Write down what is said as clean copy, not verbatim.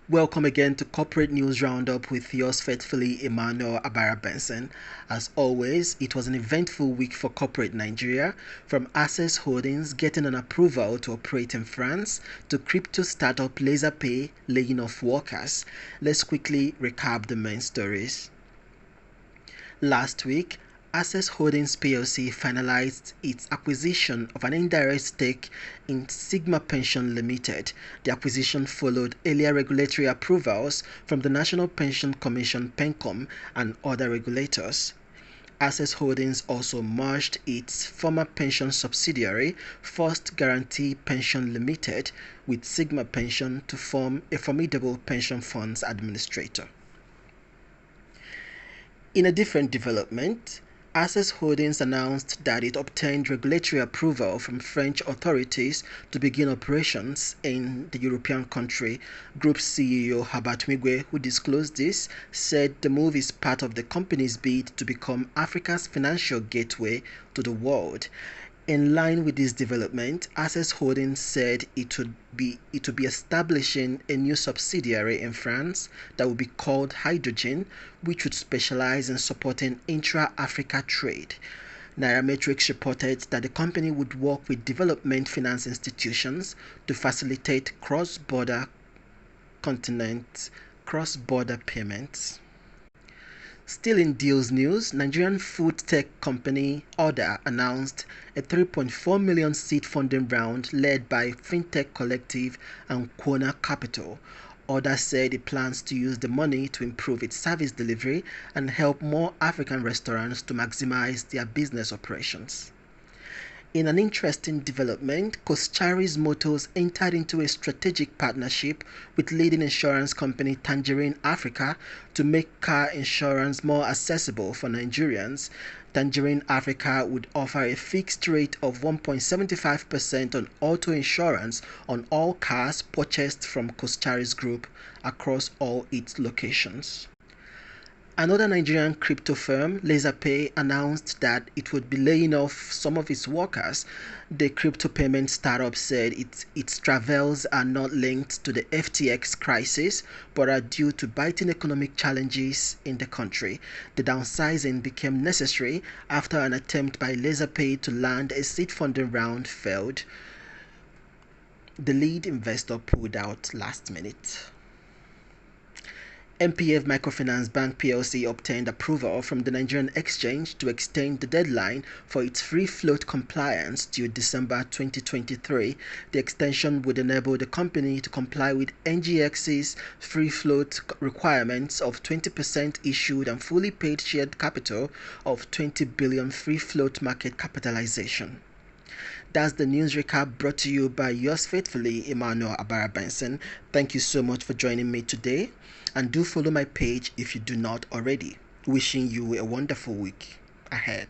Welcome again to Corporate News Roundup with yours faithfully, Emmanuel Abara Benson. As always, it was an eventful week for corporate Nigeria, from Access Holdings getting an approval to operate in France to crypto startup LaserPay laying off workers. Let's quickly recap the main stories. Last week, Access Holdings plc finalized its acquisition of an indirect stake in Sigma Pension Limited. The acquisition followed earlier regulatory approvals from the National Pension Commission (PENCOM) and other regulators. Access Holdings also merged its former pension subsidiary, First Guarantee Pension Limited, with Sigma Pension to form a formidable pension funds administrator. In a different development, Access Holdings announced that it obtained regulatory approval from French authorities to begin operations in the European country. Group CEO Herbert Migwe, who disclosed this, said the move is part of the company's bid to become Africa's financial gateway to the world. In line with this development, Access Holdings said it would be establishing a new subsidiary in France that would be called Hydrogen, which would specialize in supporting intra-Africa trade. Nairametrics reported that the company would work with development finance institutions to facilitate cross-border payments. Still in deals news, Nigerian food tech company Order announced a 3.4 million seed funding round led by FinTech Collective and Quona Capital. Order said it plans to use the money to improve its service delivery and help more African restaurants to maximize their business operations. In an interesting development, Coscharis Motors entered into a strategic partnership with leading insurance company Tangerine Africa to make car insurance more accessible for Nigerians. Tangerine Africa would offer a fixed rate of 1.75% on auto insurance on all cars purchased from Coscharis Group across all its locations. Another Nigerian crypto firm, LaserPay, announced that it would be laying off some of its workers. The crypto payment startup said its travails are not linked to the FTX crisis, but are due to biting economic challenges in the country. The downsizing became necessary after an attempt by LaserPay to land a seed funding round failed. The lead investor pulled out last minute. MPF Microfinance Bank plc obtained approval from the Nigerian Exchange to extend the deadline for its free float compliance to December 2023. The extension would enable the company to comply with NGX's free float requirements of 20% issued and fully paid shared capital of 20 billion free float market capitalization. That's the news recap brought to you by yours faithfully, Emmanuel Abara Benson. Thank you so much for joining me today, and do follow my page if you do not already. Wishing you a wonderful week ahead.